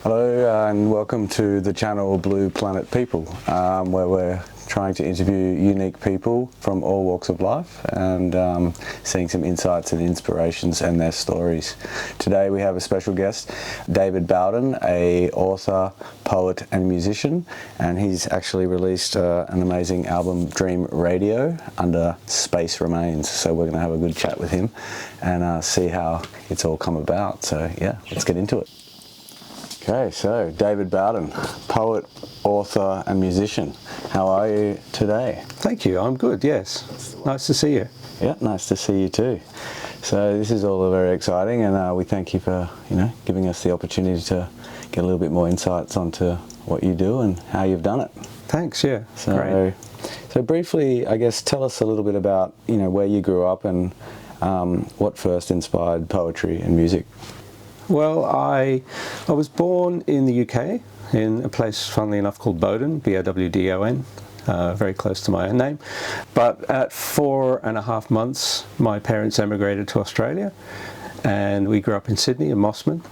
Hello and welcome to the channel Blue Planet People, where we're trying to interview unique people from all walks of life and seeing some insights and inspirations and their stories. Today we have a special guest, David Bowden, a author, poet and musician, and he's actually released an amazing album, Dream Radio, under Space Remains. So we're going to have a good chat with him and see how it's all come about. So yeah, let's get into it. Okay, so David Bowden, poet, author and musician. How are you today? Thank you, I'm good, yes. Nice to see you. Yeah, nice to see you too. So this is all very exciting, and we thank you for giving us the opportunity to get a little bit more insights onto what you do and how you've done it. Thanks, yeah. So, so briefly, I guess, tell us a little bit about where you grew up and what first inspired poetry and music. Well, I was born in the UK, in a place, funnily enough, called Bowden, B-O-W-D-O-N, very close to my own name. But at 4.5 months, my parents emigrated to Australia, and we grew up in Sydney, in Mossman.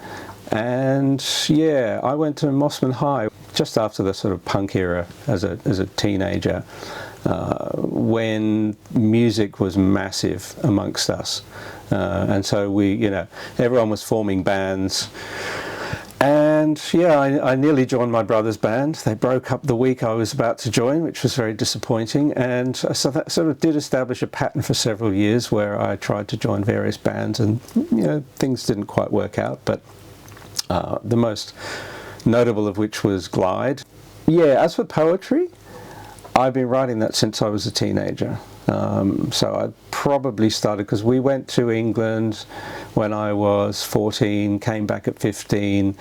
And yeah, I went to Mossman High just after the sort of punk era as a teenager, when music was massive amongst us. And so everyone was forming bands. And yeah, I nearly joined my brother's band. They broke up the week I was about to join, which was very disappointing. And so that sort of did establish a pattern for several years where I tried to join various bands, and things didn't quite work out. But the most notable of which was Glide. Yeah, as for poetry, I've been writing that since I was a teenager. So I probably started, because we went to England when I was 14, came back at 15,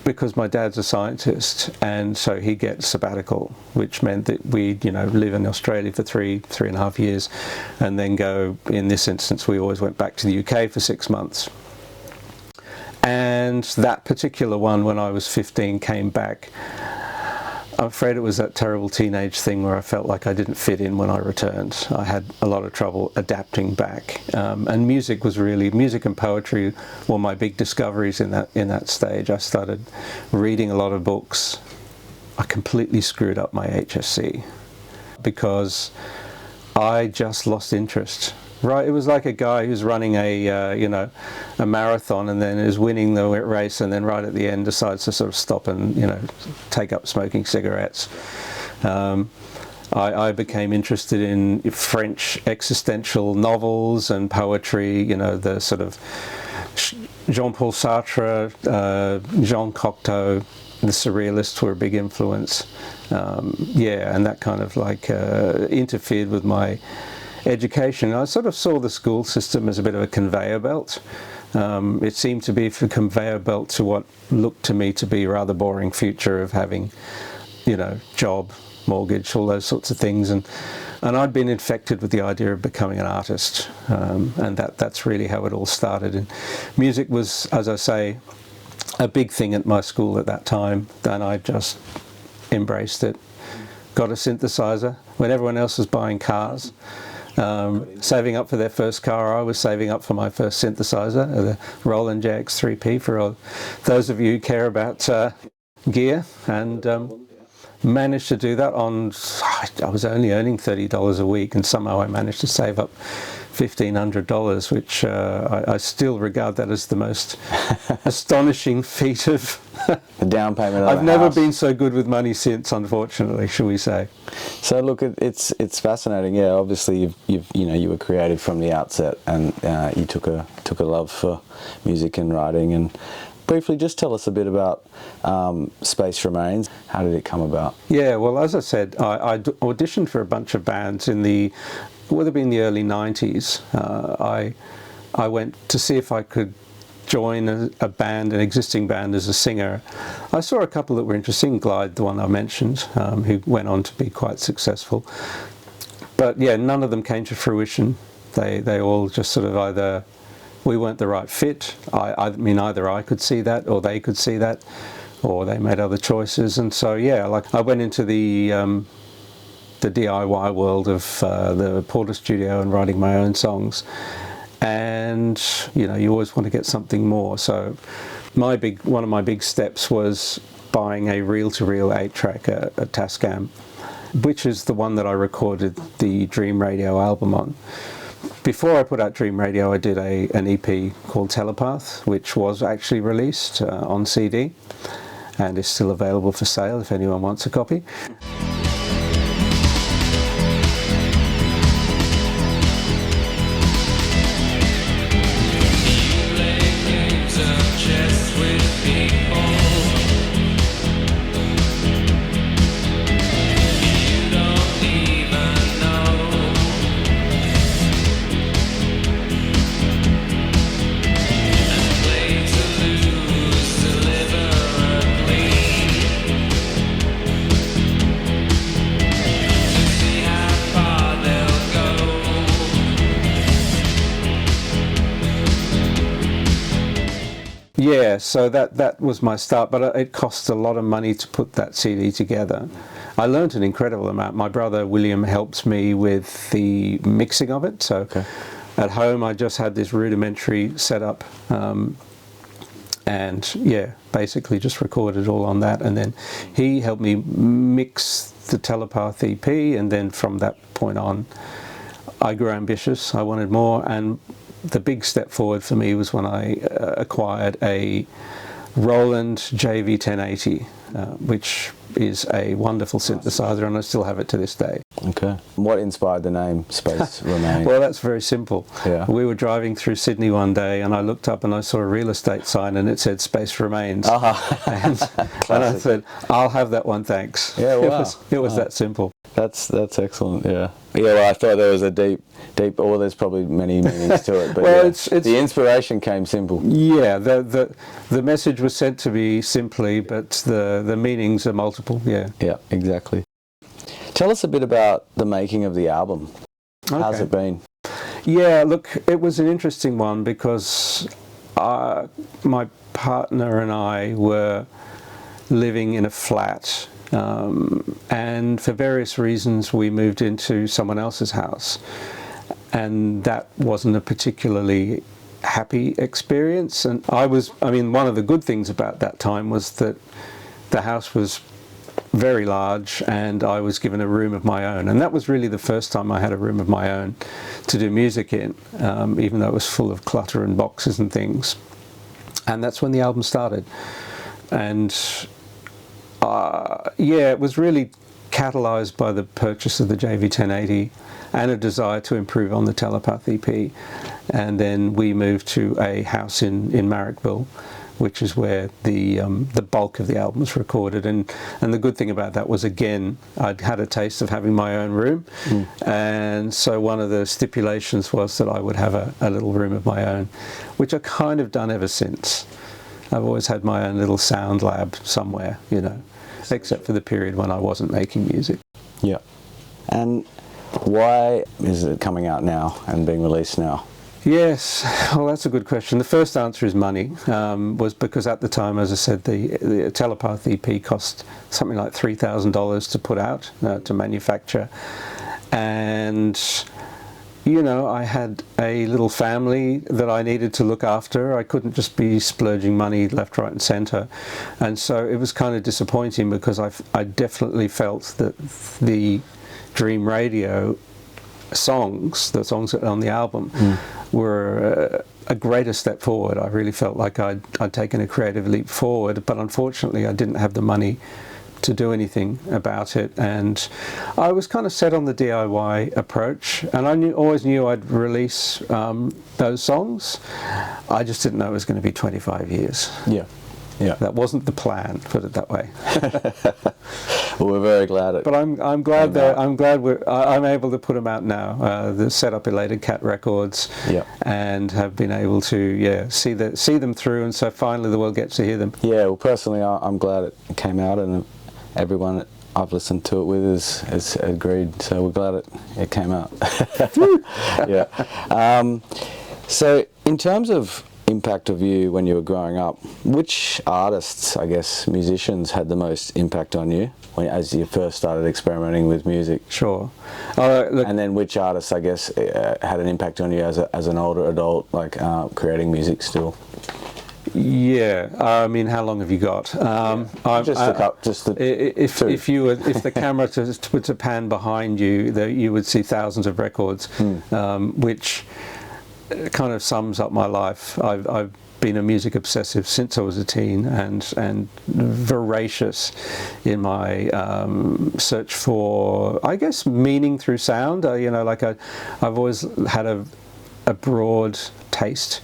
because my dad's a scientist, and so he gets sabbatical, which meant that we'd live in Australia for 3.5 years, and then go, in this instance, we always went back to the UK for 6 months. And that particular one, when I was 15, came back. I'm afraid it was that terrible teenage thing where I felt like I didn't fit in when I returned. I had a lot of trouble adapting back, and music and poetry were my big discoveries in that stage. I started reading a lot of books. I completely screwed up my HSC because I just lost interest. Right, it was like a guy who's running a marathon and then is winning the race, and then right at the end decides to sort of stop and take up smoking cigarettes. I became interested in French existential novels and poetry. The sort of Jean-Paul Sartre, Jean Cocteau, the Surrealists were a big influence. And that kind of interfered with my education. I sort of saw the school system as a bit of a conveyor belt. It seemed to be a conveyor belt to what looked to me to be a rather boring future of having, job, mortgage, all those sorts of things. And I'd been infected with the idea of becoming an artist. And that's really how it all started. And music was, as I say, a big thing at my school at that time. And I just embraced it. Got a synthesizer when everyone else was buying cars. Saving up for their first car, I was saving up for my first synthesizer, the Roland JX3P, for those of you who care about gear, and managed to do that on, I was only earning $30 a week, and somehow I managed to save up $1,500, which I still regard that as the most astonishing feat of the down payment of I've never been so good with money since, unfortunately, shall we say. So look, it's fascinating. Yeah, obviously you were creative from the outset, and you took a love for music and writing. And briefly, just tell us a bit about Space Remains. How did it come about? Yeah, well, as I said, I auditioned for a bunch of bands in the would have been the early 90s. I went to see if I could join a band, an existing band, as a singer. I saw a couple that were interesting, Glide, the one I mentioned, who went on to be quite successful. But yeah, none of them came to fruition. They all just sort of either, we weren't the right fit. I mean, either I could see that, or they could see that, or they made other choices. And so yeah, I went into the DIY world of the Porter studio and writing my own songs, and you always want to get something more. So one of my big steps was buying a reel-to-reel 8-track, a Tascam, which is the one that I recorded the Dream Radio album on. Before I put out Dream Radio, I did an EP called Telepath, which was actually released on CD and is still available for sale if anyone wants a copy. Yeah, so that was my start, but it cost a lot of money to put that CD together. I learned an incredible amount. My brother William helped me with the mixing of it, so at home I just had this rudimentary setup, and yeah, basically just recorded all on that, and then he helped me mix the Telepath EP, and then from that point on I grew ambitious. I wanted more, and the big step forward for me was when I acquired a Roland JV1080, which is a wonderful synthesizer, and I still have it to this day. Okay. What inspired the name Space Remains? Well, that's very simple. Yeah. We were driving through Sydney one day, and I looked up and I saw a real estate sign, and it said Space Remains. And I said, I'll have that one, thanks. Yeah, wow. It was that simple. That's excellent. Yeah. Yeah. Well, I thought there was a deep. Well, there's probably many meanings to it, but well, yeah, it's the inspiration came simple. Yeah. The message was sent to me simply, but the meanings are multiple. Yeah. Yeah. Exactly. Tell us a bit about the making of the album. How's it been? Yeah. Look, it was an interesting one because my partner and I were living in a flat. And for various reasons we moved into someone else's house, and that wasn't a particularly happy experience. And one of the good things about that time was that the house was very large and I was given a room of my own, and that was really the first time I had a room of my own to do music in, even though it was full of clutter and boxes and things. And that's when the album started. And it was really catalysed by the purchase of the JV1080 and a desire to improve on the Telepath EP. And then we moved to a house in Marrickville, which is where the bulk of the album was recorded. And the good thing about that was, again, I'd had a taste of having my own room. And so one of the stipulations was that I would have a little room of my own, which I've kind of done ever since. I've always had my own little sound lab somewhere, except for the period when I wasn't making music. Yeah. And why is it coming out now and being released now? Yes, well, that's a good question. The first answer is money, was because at the time, as I said, the Telepath EP cost something like $3,000 to put out, to manufacture. And I had a little family that I needed to look after. I couldn't just be splurging money left, right and centre. And so it was kind of disappointing because I definitely felt that the Dream Radio songs, the songs on the album, were a greater step forward. I really felt like I'd taken a creative leap forward, but unfortunately I didn't have the money to do anything about it, and I was kind of set on the DIY approach, and I always knew I'd release those songs. I just didn't know it was going to be 25 years. Yeah. That wasn't the plan, put it that way. Well, we're very glad. But I'm glad that I'm able to put them out now. The set up Elated Cat Records, and have been able to see them through, and so finally the world gets to hear them. Yeah. Well, personally, I'm glad it came out, and everyone I've listened to it with has agreed. So we're glad it came out. Yeah. So in terms of impact of you when you were growing up, which artists, I guess, musicians, had the most impact on you as you first started experimenting with music? Sure. And then which artists, I guess, had an impact on you as an older adult, like creating music still? Yeah, I mean, how long have you got? Just look up, just the if two. if the camera were to pan behind you, you would see thousands of records, which kind of sums up my life. I've been a music obsessive since I was a teen, and voracious in my search for, I guess, meaning through sound. You know, like I've always had a broad taste.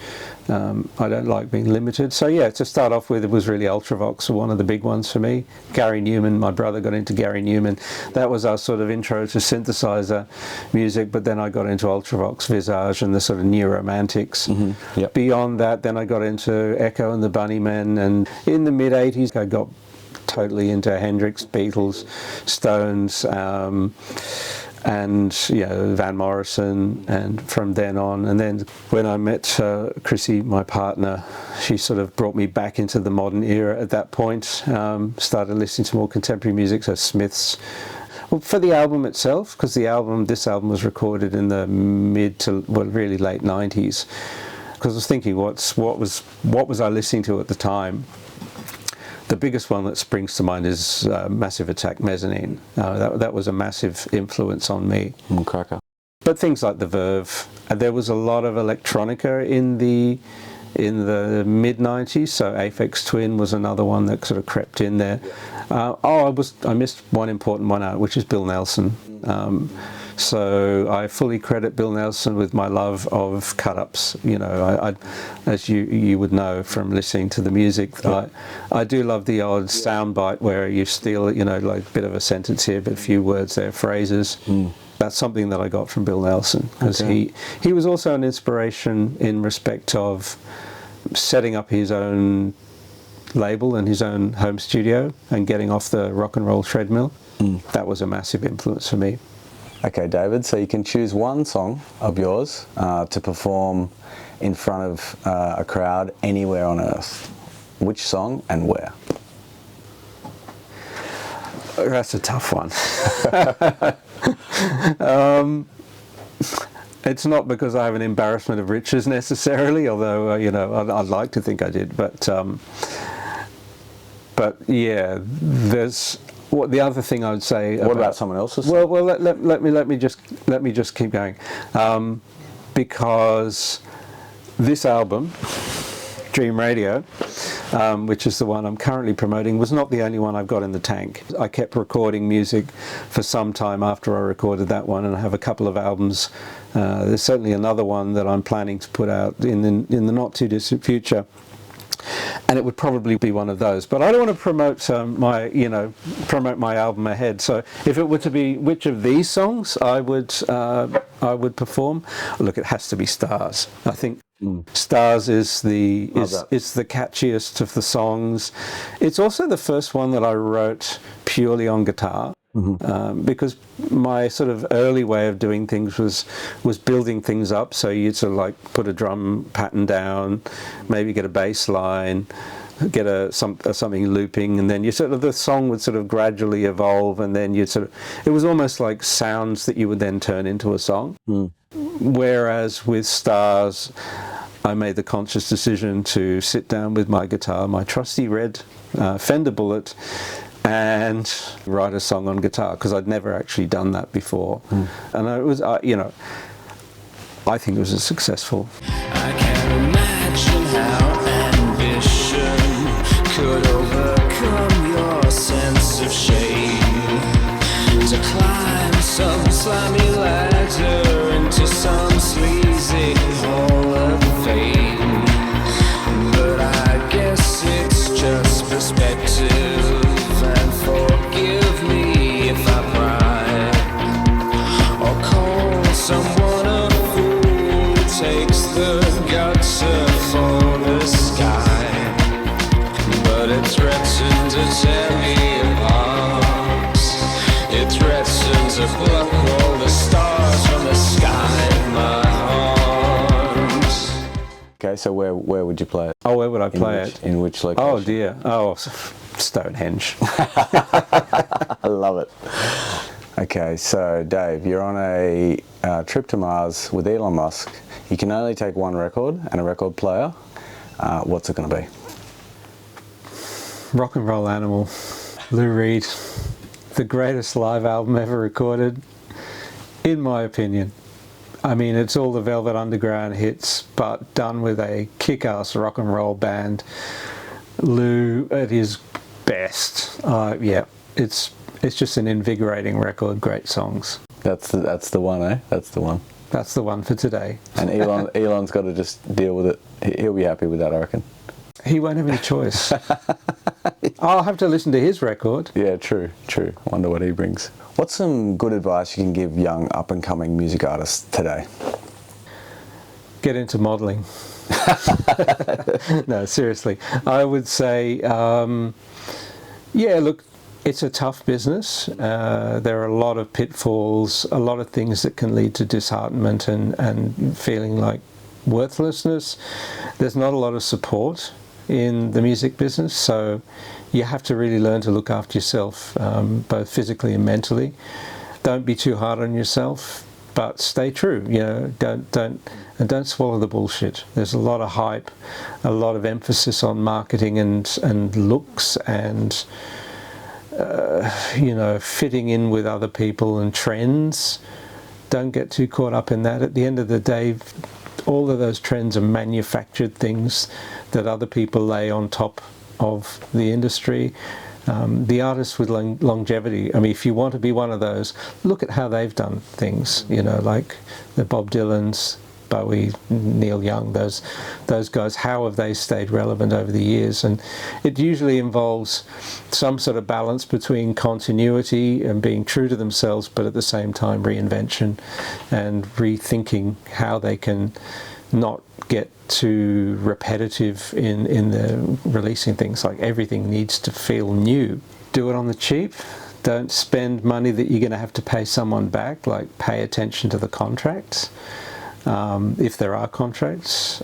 I don't like being limited. So yeah, to start off with, it was really Ultravox, one of the big ones for me. Gary Newman, my brother got into Gary Newman. That was our sort of intro to synthesizer music, but then I got into Ultravox, Visage, and the sort of new romantics. Yep. Beyond that, then I got into Echo and the Bunnymen, and in the mid-80s I got totally into Hendrix, Beatles, Stones, and Van Morrison, and from then on. And then when I met Chrissy, my partner, she sort of brought me back into the modern era at that point. Started listening to more contemporary music, so Smiths. Well, for the album itself, because this album was recorded in the mid to really late 90s. Because I was thinking, what was I listening to at the time? The biggest one that springs to mind is Massive Attack, Mezzanine. That was a massive influence on me. Cracker. But things like The Verve. There was a lot of electronica in the mid 90s. So Aphex Twin was another one that sort of crept in there. I missed one important one out, which is Bill Nelson. So I fully credit Bill Nelson with my love of cut-ups. You know, as you would know from listening to the music, I do love the odd soundbite where you steal, like a bit of a sentence here, but a few words there, phrases. That's something that I got from Bill Nelson, because he was also an inspiration in respect of setting up his own label and his own home studio and getting off the rock and roll treadmill. That was a massive influence for me. Okay, David, so you can choose one song of yours to perform in front of a crowd anywhere on earth. Which song and where? That's a tough one. It's not because I have an embarrassment of riches necessarily, although I'd like to think I did. But yeah, there's. What the other thing I would say? What about someone else's? Well, let me just keep going, because this album, Dream Radio, which is the one I'm currently promoting, was not the only one I've got in the tank. I kept recording music for some time after I recorded that one, and I have a couple of albums. There's certainly another one that I'm planning to put out in the not too distant future. And it would probably be one of those, but I don't want to promote my album ahead. So if it were to be which of these songs I would perform, look, it has to be Stars. I think Stars is the catchiest of the songs. It's also the first one that I wrote purely on guitar. Because my sort of early way of doing things was building things up. So you'd sort of like put a drum pattern down, maybe get a bass line, get something looping, and then the song would sort of gradually evolve, and then it was almost like sounds that you would then turn into a song. Whereas with Stars, I made the conscious decision to sit down with my guitar, my trusty red Fender Bullet, and write a song on guitar, because I'd never actually done that before. And it was, I think it was a successful. I can't imagine how ambition could overcome your sense of shame, to climb some slimy ladder into some sleazy hall of fame. But I guess it's just perspective. Forgive me if I pry, or call someone a fool who takes the guts to fall the sky. But it threatened to tear me apart. It threatened to pluck all the stars from the sky in my heart. Okay, so where would you play it? Oh, where would I play it? In which location? Oh dear. Oh, Stonehenge. I love it. Okay, so Dave, you're on a trip to Mars with Elon Musk. You can only take one record and a record player. what's it going to be? Rock and Roll Animal, Lou Reed, the greatest live album ever recorded, in my opinion. I mean, it's all the Velvet Underground hits, but done with a kick-ass rock and roll band. Lou at his best. Yeah, it's just an invigorating record. Great songs. That's the one, eh? That's the one. That's the one for today. And Elon's got to just deal with it. He'll be happy with that, I reckon. He won't have any choice. I'll have to listen to his record. Yeah, true. Wonder what he brings. What's some good advice you can give young up-and-coming music artists today? Get into modelling. No, seriously. I would say, yeah, look, it's a tough business. There are a lot of pitfalls, a lot of things that can lead to disheartenment and feeling like worthlessness. There's not a lot of support in the music business, so you have to really learn to look after yourself, both physically and mentally. Don't be too hard on yourself, but stay true. You know, don't swallow the bullshit. There's a lot of hype, a lot of emphasis on marketing and looks and you know, fitting in with other people and trends. Don't get too caught up in that. At the end of the day, all of those trends are manufactured things that other people lay on top of the industry. The artists with longevity, I mean, if you want to be one of those, look at how they've done things, you know, like the Bob Dylans, Bowie, Neil Young, those guys, how have they stayed relevant over the years? And it usually involves some sort of balance between continuity and being true to themselves, but at the same time reinvention and rethinking how they can not get too repetitive in the releasing things. Like everything needs to feel new. Do it on the cheap. Don't spend money that you're going to have to pay someone back. Like, pay attention to the contracts. If there are contracts,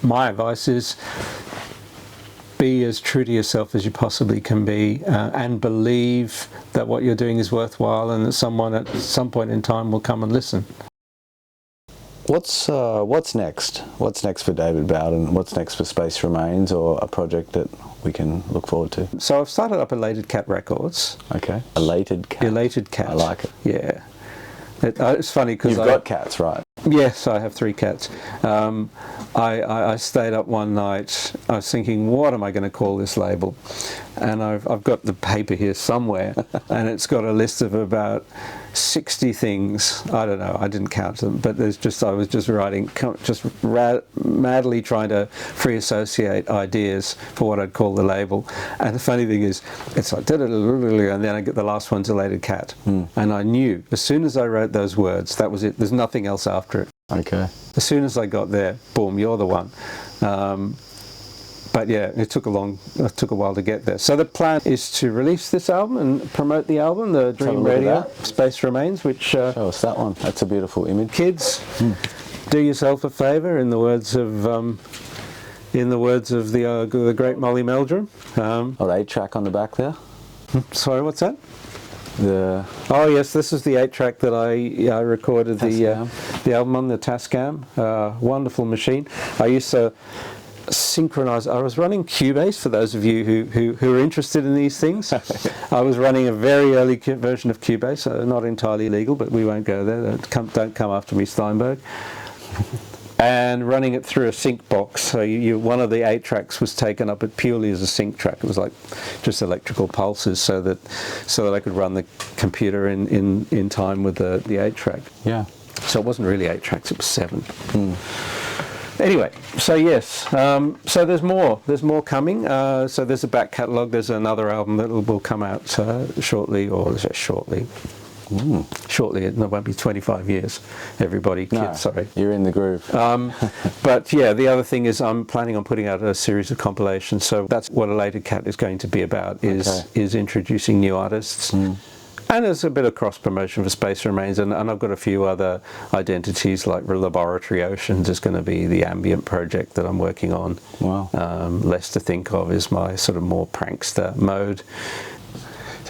my advice is be as true to yourself as you possibly can be, and believe that what you're doing is worthwhile and that someone at some point in time will come and listen. What's next? What's next for David Bowden? What's next for Space Remains, or a project that we can look forward to? So I've started up Elated Cat Records. Okay. Elated Cat. Elated Cat. I like it. Yeah. It's funny because You've got cats, right? Yes, I have 3 cats. I stayed up one night. I was thinking, what am I going to call this label? And I've got the paper here somewhere, and it's got a list of about 60 things. I don't know. I didn't count them, but I was just writing, madly trying to free associate ideas for what I'd call the label. And the funny thing is, it's like, and then I get the last one's Elated Cat. And I knew as soon as I wrote those words, that was it. There's nothing else after it. Okay. As soon as I got there, boom, you're the one. But yeah, it took a while to get there. So the plan is to release this album and promote the album, the Dream Radio, Space Remains, which... Show us that one. That's a beautiful image. Kids, do yourself a favour, in the words of the great Molly Meldrum. Oh, the 8-track on the back there? Sorry, what's that? Oh yes, this is the 8-track that I recorded the album on, the Tascam. Wonderful machine. I used to synchronize. I was running Cubase, for those of you who are interested in these things. I was running a very early version of Cubase, not entirely legal, but we won't go there. Don't come after me, Steinberg. And running it through a sync box. So one of the 8 tracks was taken up purely as a sync track. It was like just electrical pulses, so that I could run the computer in time with the 8 track. Yeah. So it wasn't really 8 tracks; it was 7. Anyway, so yes, so there's more coming. So there's a back catalogue. There's another album that will come out shortly. Shortly, it won't be 25 years, everybody. No, kids, sorry. You're in the groove. But yeah, the other thing is I'm planning on putting out a series of compilations. So that's what Elated Cat is going to be about, is introducing new artists. And there's a bit of cross-promotion for Space Remains, and I've got a few other identities, like Laboratory Oceans is going to be the ambient project that I'm working on. Wow. Less to Think Of is my sort of more prankster mode.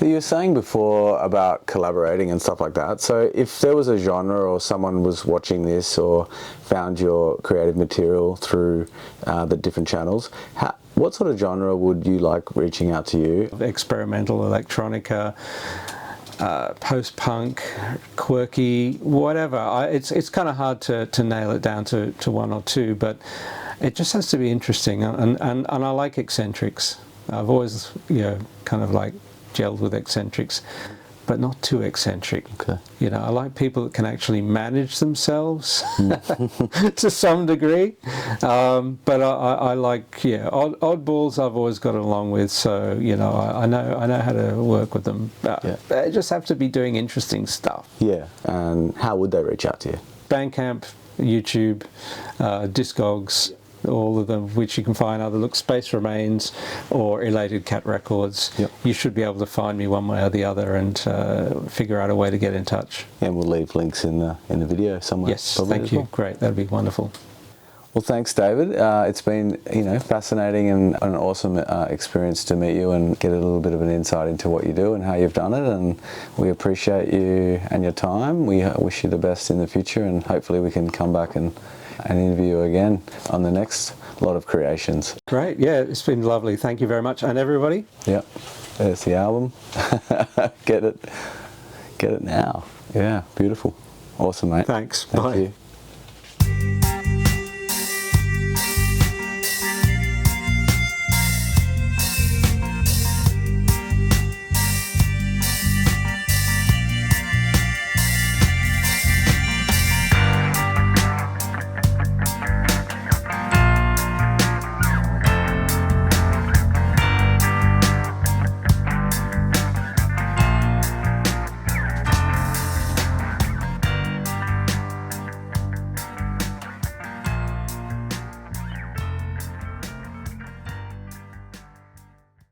So you were saying before about collaborating and stuff like that. So if there was a genre or someone was watching this or found your creative material through the different channels, what sort of genre would you like reaching out to you? Experimental electronica, post-punk, quirky, whatever. It's kind of hard to nail it down to one or two, but it just has to be interesting. And I like eccentrics. I've always, kind of like gelled with eccentrics, but not too eccentric. Okay. I like people that can actually manage themselves to some degree. But I like, oddballs I've always got along with, so, I know how to work with them. They just have to be doing interesting stuff. Yeah, and how would they reach out to you? Bandcamp, YouTube, Discogs, all of them, which you can find either Space Remains or Elated Cat Records. Yep. You should be able to find me one way or the other and figure out a way to get in touch. And we'll leave links in the video somewhere. Yes, thank you. Great, that'd be wonderful. Well, thanks, David. It's been, fascinating and an awesome experience to meet you and get a little bit of an insight into what you do and how you've done it. And we appreciate you and your time. We wish you the best in the future, and hopefully we can come back and interview you again on the next lot of creations. Great, yeah, it's been lovely. Thank you very much. And everybody? Yep, there's the album. Get it now. Yeah, beautiful. Awesome, mate. Thanks. Thank Bye. you.